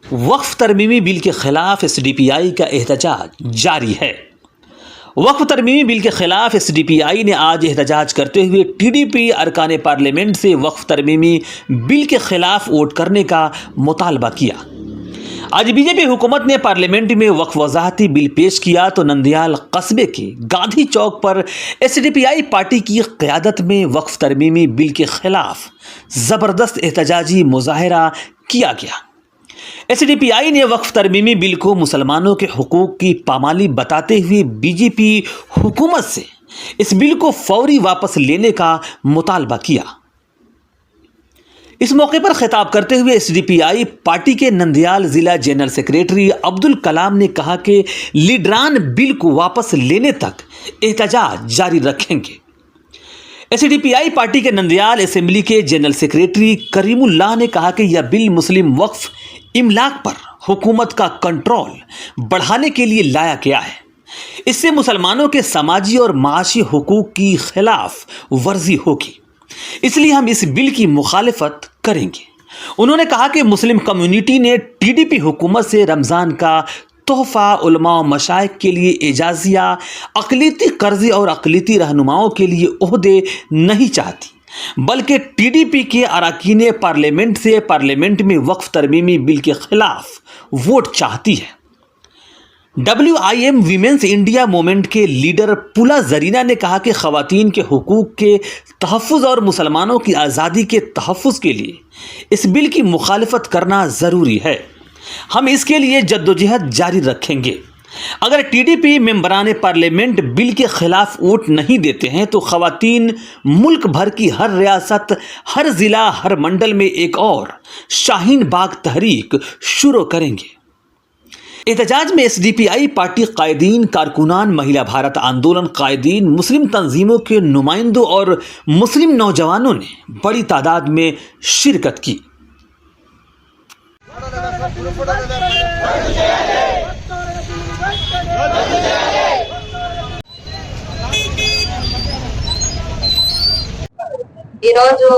वक्फ तरमीमी bill के खिलाफ SDPI का एहतजाज जारी है। वक्फ तरमीमी बिल के खिलाफ एसडीपीआई ने आज एहतजाज करते हुए टीडीपी अरकान पार्लियामेंट से वक्फ तरमीमी बिल के खिलाफ वोट करने का मुतालबा किया। आज बीजेपी हुकूमत ने पार्लियामेंट में वक्फ वजाहती बिल पेश किया तो नंदियाल कस्बे के गांधी चौक पर एसडीपीआई पार्टी की क़यादत में वक्फ तरमीमी बिल के खिलाफ ज़बरदस्त एहतजाजी मुजाहरा किया गया। एसडीपीआई ने वक्फ तरमीमी बिल को मुसलमानों के हुकूक की पामाली बताते हुए बीजेपी हुकूमत से इस बिल को फौरी वापस लेने का मुतालबा किया। इस मौके पर खिताब करते हुए एसडीपीआई पार्टी के नंदियाल जिला जनरल सेक्रेटरी अब्दुल कलाम ने कहा कि लीडरान बिल को वापस लेने तक एहतजाज जारी रखेंगे। एसडीपीआई पार्टी के नंदियाल असेंबली के जनरल सेक्रेटरी करीमुल्लाह ने कहा कि यह बिल मुस्लिम वक्फ इमलाक पर हुकूमत का कंट्रोल बढ़ाने के लिए लाया गया है। इससे मुसलमानों के समाजी और माशी हुकूक की खिलाफ वर्जी होगी, इसलिए हम इस बिल की मुखालिफत करेंगे। उन्होंने कहा कि मुस्लिम कम्युनिटी ने टीडीपी हुकूमत से रमज़ान का तोहफ़ा उलमा और मशाइख के लिए एजाज़िया, अक़लीती कर्ज़े और अक़लीती रहनुमाओं के लिए ओहदे नहीं चाहती, बल्कि टीडीपी के अरकान पार्लियामेंट से पार्लियामेंट में वक्फ तरमीमी बिल के खिलाफ वोट चाहती है। WIM वीमेंस इंडिया मूवमेंट के लीडर पुला जरीना ने कहा कि ख़वातीन के हुकूक के तहफ़्फ़ुज़ और मुसलमानों की आज़ादी के तहफ़्फ़ुज़ के लिए इस बिल की मुखालिफत करना ज़रूरी है। हम इसके लिए जद्दोजहद जारी रखेंगे। अगर टीडीपी मेंबरान पार्लियामेंट बिल के खिलाफ वोट नहीं देते हैं तो ख़वातीन मुल्क भर की हर रियासत, हर ज़िला, हर मंडल में एक और शाहीन बाग तहरीक शुरू करेंगे। एहतजाज में एसडीपीआई पार्टी कायदीन, कारकुनान, महिला भारत आंदोलन कायदीन, मुस्लिम तंजीमों के नुमाइंदों और मुस्लिम नौजवानों ने बड़ी तादाद में शिरकत की। ఈరోజు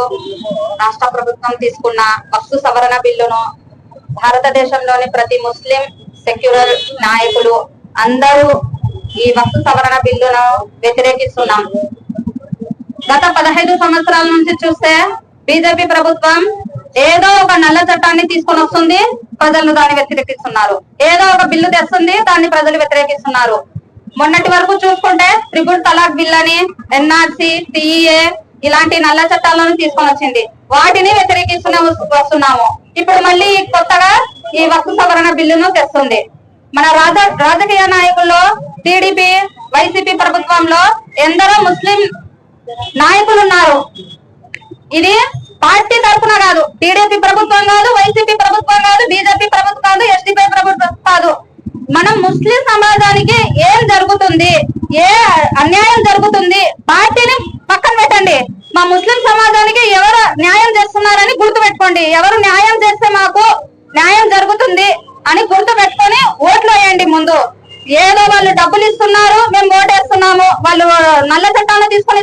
రాష్ట్ర ప్రభుత్వం తీసుకున్న వక్ఫ్ సవరణ బిల్లును భారతదేశంలోని ప్రతి ముస్లిం సెక్యులర్ నాయకులు అందరూ ఈ వక్ఫ్ సవరణ బిల్లును వ్యతిరేకిస్తున్నాం। గత 15 సంవత్సరాల నుంచి చూస్తే బీజేపీ ప్రభుత్వం ఏదో ఒక నల్ల చట్టాన్ని తీసుకొని వస్తుంది, ప్రజలు దాన్ని వ్యతిరేకిస్తున్నారు। ఏదో ఒక బిల్లు తెస్తుంది, దాన్ని ప్రజలు వ్యతిరేకిస్తున్నారు। మొన్నటి వరకు చూసుకుంటే ట్రిపుల్ తలాక్ బిల్ అని, ఎన్ఆర్సీ, టీఏ ఇలాంటి నల్ల చట్టాలను తీసుకొని వచ్చింది, వాటిని వ్యతిరేకిస్తూనే వస్తున్నాము। ఇప్పుడు మళ్ళీ కొత్తగా ఈ వక్ఫ్ సవరణ బిల్లును తెస్తుంది। మన రాజకీయ నాయకుల్లో టీడీపీ, వైసీపీ ప్రభుత్వంలో ఎందరో ముస్లిం నాయకులు ఉన్నారు। ఇది పార్టీ తరఫున కాదు, టీడీపీ ప్రభుత్వం కాదు, వైసీపీ ప్రభుత్వం కాదు, బీజేపీ ప్రభుత్వం కాదు, ఎస్డీపీ ప్రభుత్వం కాదు। మనం ముస్లిం సమాజానికి ఏం జరుగుతుంది, ఏ అన్యాయం జరుగుతుంది, పార్టీని పక్కన పెట్టండి, మా ముస్లిం సమాజానికి ఎవరు న్యాయం చేస్తున్నారని గుర్తు పెట్టుకోండి। ఎవరు న్యాయం చేస్తే మాకు న్యాయం జరుగుతుంది అని గుర్తు పెట్టుకొని ఓట్లు వేయండి। ముందు ఏదో వాళ్ళు డబ్బులు ఇస్తున్నారు, మేము ఓటేస్తున్నాము, వాళ్ళు నల్ల చట్టాలను తీసుకొని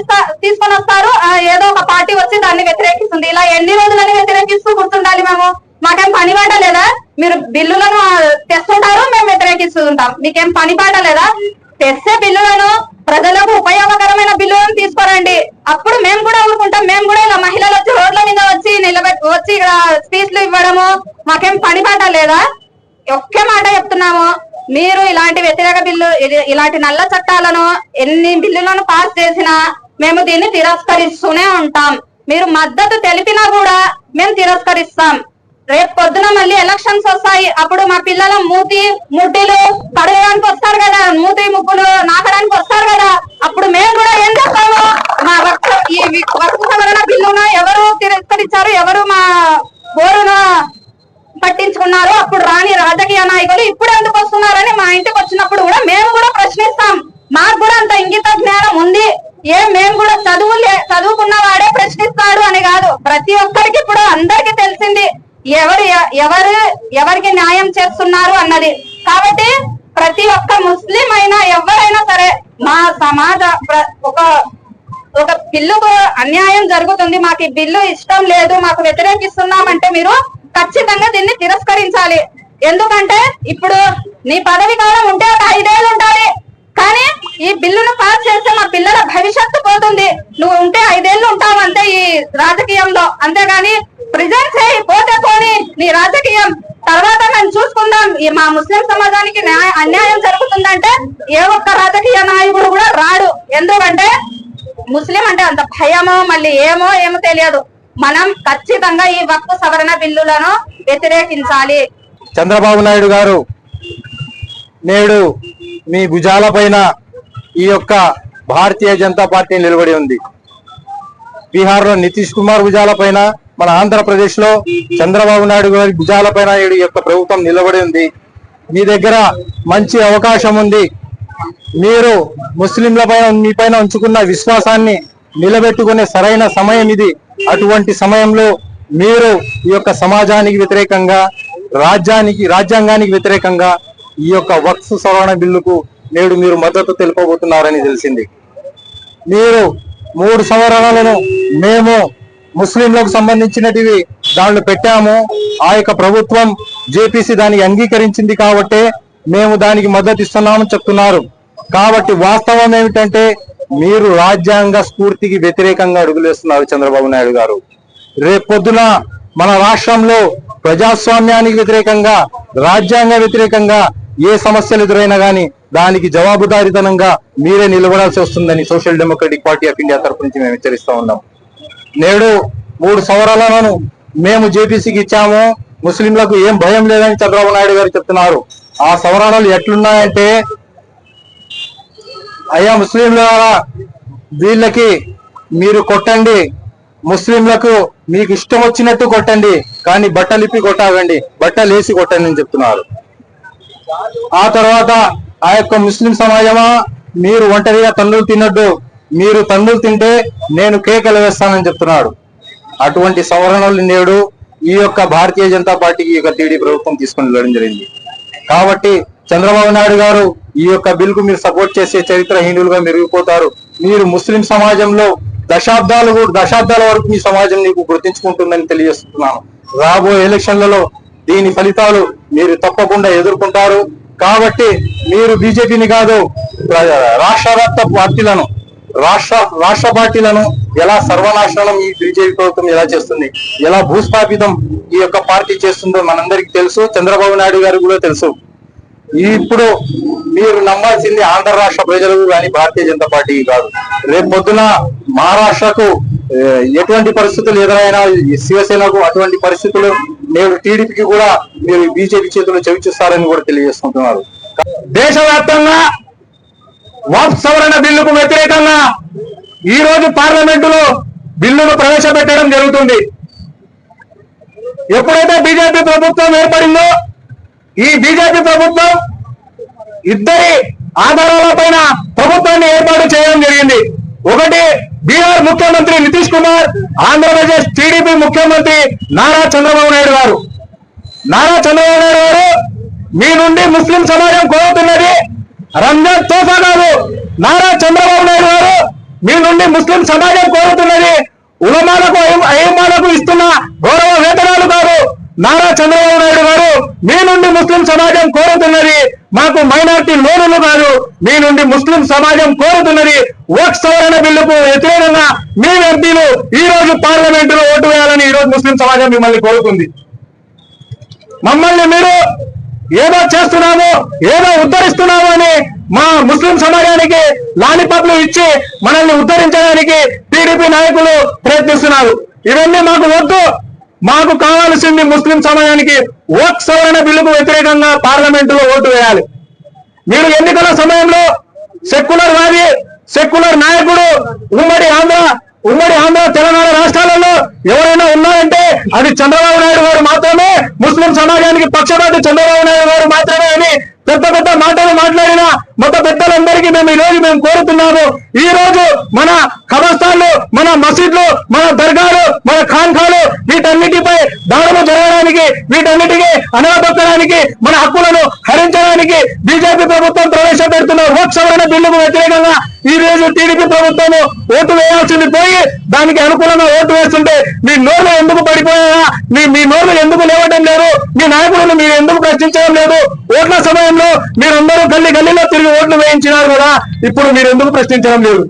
వస్తారు, ఏదో ఒక పార్టీ వచ్చి దాన్ని వ్యతిరేకిస్తుంది। ఇలా ఎన్ని రోజులని వ్యతిరేకిస్తూ కూర్చుండాలి మేము? మాకేం పని పాట లేదా? మీరు బిల్లులను తెస్తుంటారు, మేము వ్యతిరేకిస్తూ ఉంటాం, మీకేం పని పాట లేదా? తెచ్చే బిల్లులను, ప్రజలకు ఉపయోగకరమైన బిల్లులను తీసుకురండి, అప్పుడు మేము కూడా ఊరుకుంటాం। మేము కూడా ఇలా మహిళలు వచ్చి రోడ్ల మీద వచ్చి వచ్చి ఇక్కడ స్పీచ్లు ఇవ్వడము మాకేం పని పాట లేదా? ఒకే మాట చెప్తున్నాము, మీరు ఇలాంటి వ్యతిరేక బిల్లు, ఇలాంటి నల్ల చట్టాలను ఎన్ని బిల్లులను పాస్ చేసినా మేము దీన్ని తిరస్కరిస్తూనే ఉంటాం। మీరు మద్దతు తెలిపినా కూడా మేము తిరస్కరిస్తాం। రేపు పొద్దున మళ్ళీ ఎలక్షన్స్ వస్తాయి, అప్పుడు మా పిల్లల ముడ్డిలు కడగడానికి వస్తారు కదా, మూతి ముగ్గులు నాకడానికి వస్తారు కదా, అప్పుడు మేము కూడా ఏం చేస్తాము? మా ఈ వక్ఫ్ సవరణ బిల్లును ఎవరు తిరస్కరించారు, ఎవరు మా గోరును పట్టించుకున్నారు, అప్పుడు రాని రాజకీయ నాయకులు ఇప్పుడు ఎందుకు వస్తున్నారని మా ఇంటికి వచ్చినప్పుడు కూడా మేము కూడా ప్రశ్నిస్తాం। మాకు కూడా అంత ఇంగిత జ్ఞానం ఉంది, మేము కూడా చదువుకున్న వాడే ప్రశ్నిస్తాడు అని కాదు, ప్రతి ఒక్కరికి ఇప్పుడు అందరికి తెలిసింది ఎవరికి న్యాయం చేస్తున్నారు అన్నది। కాబట్టి ప్రతి ఒక్క ముస్లిం అయినా ఎవరైనా సరే మా సమాజ ఒక బిల్లుకు అన్యాయం జరుగుతుంది, మాకు ఈ బిల్లు ఇష్టం లేదు, మాకు వ్యతిరేకిస్తున్నామంటే మీరు ఖచ్చితంగా దీన్ని తిరస్కరించాలి। ఎందుకంటే ఇప్పుడు నీ పదవి కాలం ఉంటే ఒక 5 ఏళ్ళు ఉండాలి, కానీ ఈ బిల్లును పాస్ చేస్తే మా పిల్లల భవిష్యత్తు పోతుంది. నువ్వు ఉంటే 5 ఏళ్ళు ఉంటావు అంతే ఈ రాజకీయంలో, అంతేగాని ప్రిజెంట్ చేయి, పోతే పోని నీ రాజకీయం, తర్వాత మేము చూసుకుందాం. ఈ మా ముస్లిం సమాజానికి అన్యాయం జరుగుతుందంటే ఏ ఒక్క రాజకీయ నాయకుడు కూడా రాడు. ఎందుకంటే ముస్లిం అంటే అంత భయమో మళ్ళీ ఏమో తెలియదు. మనం ఖచ్చితంగా ఈ వక్ఫ్ సవరణ బిల్లులను వ్యతిరేకించాలి. చంద్రబాబు నాయుడు గారు నేడు మీ భుజాల పైన ఈ యొక్క భారతీయ జనతా పార్టీ నిలబడి ఉంది. బీహార్ లో నితీష్ కుమార్ భుజాల పైన, మన ఆంధ్రప్రదేశ్ లో చంద్రబాబు నాయుడు గారి భుజాల పైన ఈ యొక్క ప్రభుత్వం నిలబడి ఉంది. మీ దగ్గర మంచి అవకాశం ఉంది. మీరు ముస్లింల పైన మీ పైన ఉంచుకున్న విశ్వాసాన్ని నిలబెట్టుకునే సరైన సమయం ఇది. అటువంటి సమయంలో మీరు ఈ యొక్క సమాజానికి వ్యతిరేకంగా, రాజ్యాంగానికి వ్యతిరేకంగా ఈ యొక్క వక్ఫ్ సవరణ బిల్లుకు నేడు మీరు మద్దతు తెలుపబోతున్నారని తెలిసింది. మీరు 3 సవరణలను మేము ముస్లింలకు సంబంధించినటివి దాంట్లో పెట్టాము. ఆ యొక్క ప్రభుత్వం జేపీసీ దానికి అంగీకరించింది కాబట్టి మేము దానికి మద్దతు ఇస్తున్నామని చెప్తున్నారు. కాబట్టి వాస్తవం ఏమిటంటే మీరు రాజ్యాంగ స్ఫూర్తికి వ్యతిరేకంగా అడుగులేస్తున్నారు చంద్రబాబు నాయుడు గారు. రేపొద్దున మన రాష్ట్రంలో ప్రజాస్వామ్యానికి వ్యతిరేకంగా, రాజ్యాంగ వ్యతిరేకంగా ఏ సమస్యలు ఎదురైనా గానీ దానికి జవాబుదారీతనంగా మీరే నిలబడాల్సి వస్తుందని social democratic party of India తరఫు నుంచి మేము హెచ్చరిస్తా ఉన్నాం. నేడు 3 సవరణలను మేము జేపీసీకి ఇచ్చాము, ముస్లింలకు ఏం భయం లేదని చంద్రబాబు నాయుడు గారు చెప్తున్నారు. ఆ సవరణలు ఎట్లున్నాయంటే, అయ్యా ముస్లింల వీళ్ళకి మీరు కొట్టండి, ముస్లింలకు మీకు ఇష్టం వచ్చినట్టు కొట్టండి, కానీ బట్టలిప్పి కొట్టాగండి, బట్టలు వేసి కొట్టండి అని చెప్తున్నారు. ఆ తర్వాత ఆ యొక్క ముస్లిం సమాజమా, మీరు ఒంటరిగా తన్నులు తినొద్దు, మీరు తన్నులు తింటే నేను కేకలు వేస్తానని చెప్తున్నాడు. అటువంటి సవరణలు నేడు ఈ యొక్క భారతీయ జనతా పార్టీకి ఈ యొక్క టీడీ ప్రభుత్వం తీసుకొని వెళ్ళడం జరిగింది. కాబట్టి చంద్రబాబు నాయుడు గారు ఈ యొక్క బిల్ కు మీరు సపోర్ట్ చేసే చరిత్రహీనులుగా మెరిగిపోతారు. మీరు ముస్లిం సమాజంలో దశాబ్దాల వరకు మీ సమాజం నీకు గుర్తించుకుంటుందని తెలియజేస్తున్నాను. రాబోయే ఎలక్షన్లలో దీని ఫలితాలు మీరు తప్పకుండా ఎదుర్కొంటారు. కాబట్టి మీరు బీజేపీని కాదు, రాష్ట్ర పార్టీలను, రాష్ట్ర పార్టీలను ఎలా సర్వనాశనం ఈ బీజేపీ ప్రభుత్వం ఎలా చేస్తుంది, ఎలా భూస్థాపితం ఈ యొక్క పార్టీ చేస్తుందో మనందరికీ తెలుసు, చంద్రబాబు నాయుడు గారికి కూడా తెలుసు. ఇప్పుడు మీరు నమ్మాల్సింది ఆంధ్ర రాష్ట్ర ప్రజలకు కానీ భారతీయ జనతా పార్టీకి కాదు. రేపు పొద్దున మహారాష్ట్రకు ఎటువంటి పరిస్థితులు ఎదురైనా శివసేనకు అటువంటి పరిస్థితులు నేడు టీడీపీకి కూడా మీరు బీజేపీ చేతుల్లో చవిచూస్తారని కూడా తెలియజేసుకుంటున్నారు. దేశవ్యాప్తంగా వక్ఫ్ సవరణ బిల్లుకు వ్యతిరేకంగా ఈ రోజు పార్లమెంటులో బిల్లును ప్రవేశపెట్టడం జరుగుతుంది. ఎప్పుడైతే బీజేపీ ప్రభుత్వం ఏర్పడిందో ఈ బీజేపీ ప్రభుత్వం 2 ఆధారాల పైన ప్రభుత్వాన్ని ఏర్పాటు చేయడం జరిగింది. ఒకటి, బీహార్ ముఖ్యమంత్రి నితీష్ కుమార్, ఆంధ్రప్రదేశ్ టీడీపీ ముఖ్యమంత్రి నారా చంద్రబాబు నాయుడు గారు. నారా చంద్రబాబు నాయుడు గారు మీ నుండి ముస్లిం సమాజం కోరుతున్నది రంజాన్ తోఫా కాదు. నారా చంద్రబాబు నాయుడు గారు మీ నుండి ముస్లిం సమాజం కోరుతున్నది ఉలమాలకు, అయ్యమాలకు ఇస్తున్న గౌరవ వేతనాలు కాదు. నారా చంద్రబాబు నాయుడు గారు మీ నుండి ముస్లిం సమాజం కోరుతున్నది మాకు మైనారిటీ లోనులు కాదు. మీ నుండి ముస్లిం సమాజం కోరుతున్నది వక్ఫ్ సవరణ బిల్లుకు వ్యతిరేకంగా మీ ఎంపీలు ఈ రోజు పార్లమెంటులో ఓటు వేయాలని ఈ రోజు ముస్లిం సమాజం మిమ్మల్ని కోరుతుంది. మమ్మల్ని మీరు ఏదో చేస్తున్నాము, ఏదో ఉద్ధరిస్తున్నాము అని మా ముస్లిం సమాజానికి లాలిపాప్లు ఇచ్చి మనల్ని ఉద్ధరించడానికి టీడీపీ నాయకులు ప్రయత్నిస్తున్నారు. ఇవన్నీ మాకు వద్దు. మాకు కావాల్సింది ముస్లిం సమాజానికి వక్ఫ్ సవరణ బిల్లుకు వ్యతిరేకంగా పార్లమెంటులో ఓటు వేయాలి. మీరు ఎన్నికల సమయంలో సెక్యులర్ వాది, సెక్యులర్ నాయకుడు ఉమ్మడి ఆంధ్ర తెలంగాణ రాష్ట్రాలలో ఎవరైనా ఉన్నారంటే అది చంద్రబాబు నాయుడు గారు మాత్రమే. ముస్లిం సమాజానికి పక్షపాతి చంద్రబాబు నాయుడు గారు మాత్రమే అని పెద్ద పెద్ద మాటలు మాట్లాడిన మత పెద్దలందరికీ మేము కోరుతున్నాము. ఈ రోజు మన ఖబర్స్థాన్లు, మన మసీద్లు, మన దర్గాలు, మన ఖాన్ఖాలు వీటన్నిటిపై దాడులు జరగడానికి, వీటన్నిటికీ అనగదొక్కడానికి, మన హక్కులను హరించడానికి బీజేపీ ప్రభుత్వం ప్రవేశపెడుతున్న వక్ఫ్ సవరణ బిల్లుకు వ్యతిరేకంగా ఈ రోజు రోజులు టీడీపీ ప్రభుత్వం ఓటు వేయాల్సింది పోయి దానికి అనుకూలంగా ఓటు వేస్తుంటే మీ నోర్లు ఎందుకు పడిపోయా, మీ నోర్లు ఎందుకు లేవటం లేదు, మీ నాయకులను మీరు ఎందుకు ప్రశ్నించడం లేదు? ఓట్ల సమయంలో మీరందరూ గల్లీలో తిరిగి ఓట్లు వేయించినారు కదా, ఇప్పుడు మీరు ఎందుకు ప్రశ్నించడం లేదు?